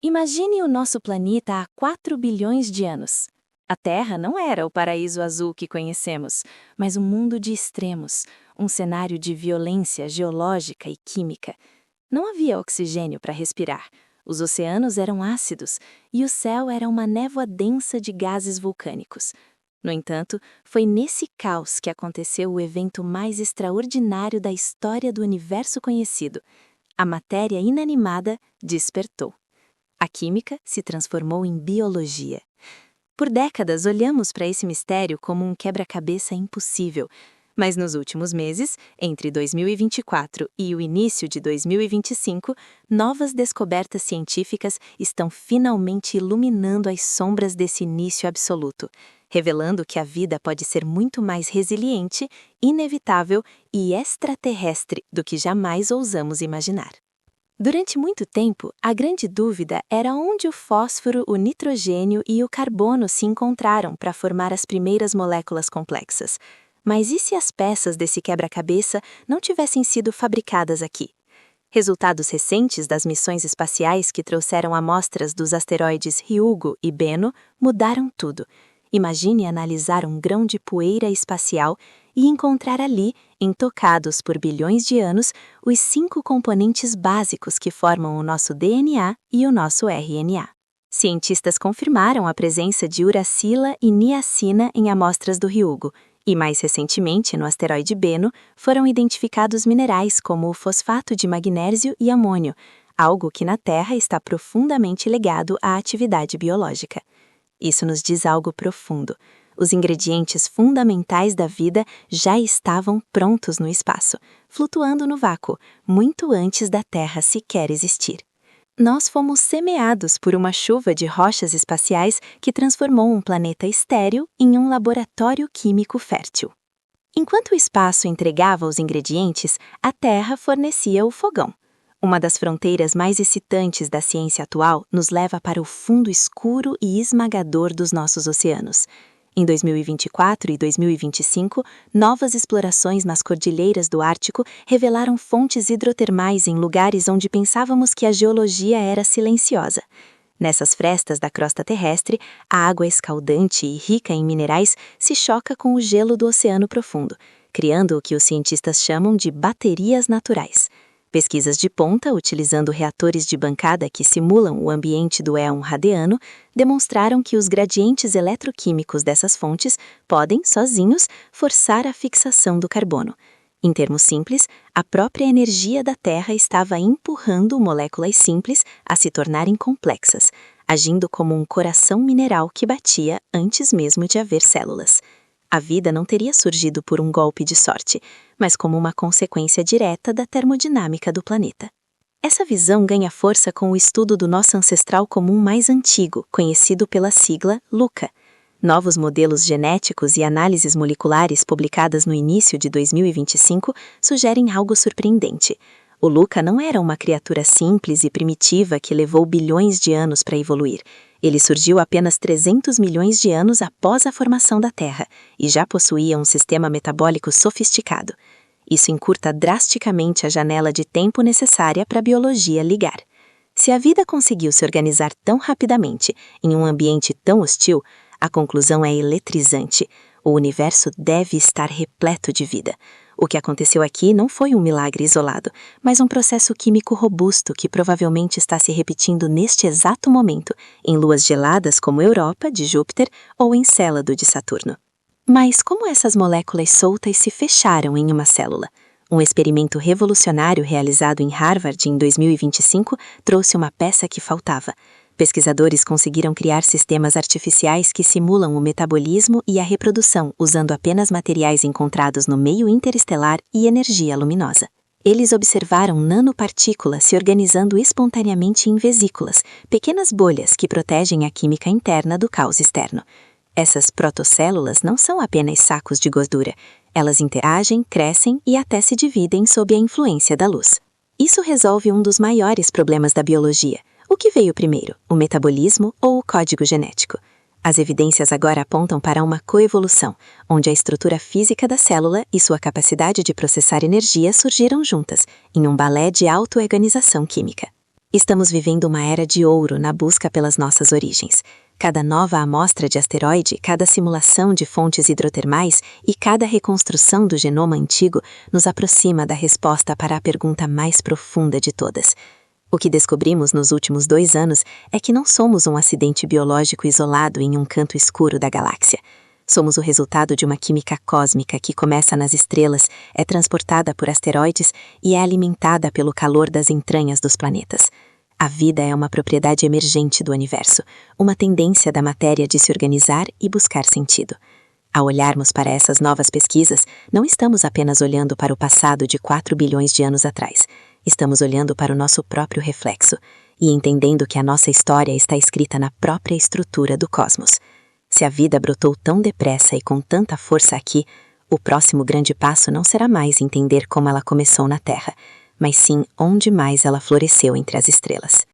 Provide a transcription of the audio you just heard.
Imagine o nosso planeta há 4 bilhões de anos. A Terra não era o paraíso azul que conhecemos, mas um mundo de extremos, um cenário de violência geológica e química. Não havia oxigênio para respirar, os oceanos eram ácidos e o céu era uma névoa densa de gases vulcânicos. No entanto, foi nesse caos que aconteceu o evento mais extraordinário da história do universo conhecido. A matéria inanimada despertou. A química se transformou em biologia. Por décadas, olhamos para esse mistério como um quebra-cabeça impossível. Mas nos últimos meses, entre 2024 e o início de 2025, novas descobertas científicas estão finalmente iluminando as sombras desse início absoluto, revelando que a vida pode ser muito mais resiliente, inevitável e extraterrestre do que jamais ousamos imaginar. Durante muito tempo, a grande dúvida era onde o fósforo, o nitrogênio e o carbono se encontraram para formar as primeiras moléculas complexas. Mas e se as peças desse quebra-cabeça não tivessem sido fabricadas aqui? Resultados recentes das missões espaciais que trouxeram amostras dos asteroides Ryugu e Bennu mudaram tudo. Imagine analisar um grão de poeira espacial e encontrar ali, intocados por bilhões de anos, os 5 componentes básicos que formam o nosso DNA e o nosso RNA. Cientistas confirmaram a presença de uracila e niacina em amostras do Ryugu, e mais recentemente, no asteroide Bennu, foram identificados minerais como o fosfato de magnésio e amônio, algo que na Terra está profundamente ligado à atividade biológica. Isso nos diz algo profundo. Os ingredientes fundamentais da vida já estavam prontos no espaço, flutuando no vácuo, muito antes da Terra sequer existir. Nós fomos semeados por uma chuva de rochas espaciais que transformou um planeta estéril em um laboratório químico fértil. Enquanto o espaço entregava os ingredientes, a Terra fornecia o fogão. Uma das fronteiras mais excitantes da ciência atual nos leva para o fundo escuro e esmagador dos nossos oceanos. Em 2024 e 2025, novas explorações nas cordilheiras do Ártico revelaram fontes hidrotermais em lugares onde pensávamos que a geologia era silenciosa. Nessas frestas da crosta terrestre, a água escaldante e rica em minerais se choca com o gelo do oceano profundo, criando o que os cientistas chamam de baterias naturais. Pesquisas de ponta, utilizando reatores de bancada que simulam o ambiente do éon radiano, demonstraram que os gradientes eletroquímicos dessas fontes podem, sozinhos, forçar a fixação do carbono. Em termos simples, a própria energia da Terra estava empurrando moléculas simples a se tornarem complexas, agindo como um coração mineral que batia antes mesmo de haver células. A vida não teria surgido por um golpe de sorte, mas como uma consequência direta da termodinâmica do planeta. Essa visão ganha força com o estudo do nosso ancestral comum mais antigo, conhecido pela sigla LUCA. Novos modelos genéticos e análises moleculares publicadas no início de 2025 sugerem algo surpreendente. O LUCA não era uma criatura simples e primitiva que levou bilhões de anos para evoluir. Ele surgiu apenas 300 milhões de anos após a formação da Terra e já possuía um sistema metabólico sofisticado. Isso encurta drasticamente a janela de tempo necessária para a biologia ligar. Se a vida conseguiu se organizar tão rapidamente em um ambiente tão hostil, a conclusão é eletrizante. O universo deve estar repleto de vida. O que aconteceu aqui não foi um milagre isolado, mas um processo químico robusto que provavelmente está se repetindo neste exato momento em luas geladas como Europa, de Júpiter, ou Encélado, de Saturno. Mas como essas moléculas soltas se fecharam em uma célula? Um experimento revolucionário realizado em Harvard em 2025 trouxe uma peça que faltava. Pesquisadores conseguiram criar sistemas artificiais que simulam o metabolismo e a reprodução usando apenas materiais encontrados no meio interestelar e energia luminosa. Eles observaram nanopartículas se organizando espontaneamente em vesículas, pequenas bolhas que protegem a química interna do caos externo. Essas protocélulas não são apenas sacos de gordura. Elas interagem, crescem e até se dividem sob a influência da luz. Isso resolve um dos maiores problemas da biologia. O que veio primeiro, o metabolismo ou o código genético? As evidências agora apontam para uma coevolução, onde a estrutura física da célula e sua capacidade de processar energia surgiram juntas, em um balé de autoorganização química. Estamos vivendo uma era de ouro na busca pelas nossas origens. Cada nova amostra de asteroide, cada simulação de fontes hidrotermais e cada reconstrução do genoma antigo nos aproxima da resposta para a pergunta mais profunda de todas. O que descobrimos nos últimos 2 anos é que não somos um acidente biológico isolado em um canto escuro da galáxia. Somos o resultado de uma química cósmica que começa nas estrelas, é transportada por asteroides e é alimentada pelo calor das entranhas dos planetas. A vida é uma propriedade emergente do universo, uma tendência da matéria de se organizar e buscar sentido. Ao olharmos para essas novas pesquisas, não estamos apenas olhando para o passado de 4 bilhões de anos atrás. Estamos olhando para o nosso próprio reflexo e entendendo que a nossa história está escrita na própria estrutura do cosmos. Se a vida brotou tão depressa e com tanta força aqui, o próximo grande passo não será mais entender como ela começou na Terra, mas sim onde mais ela floresceu entre as estrelas.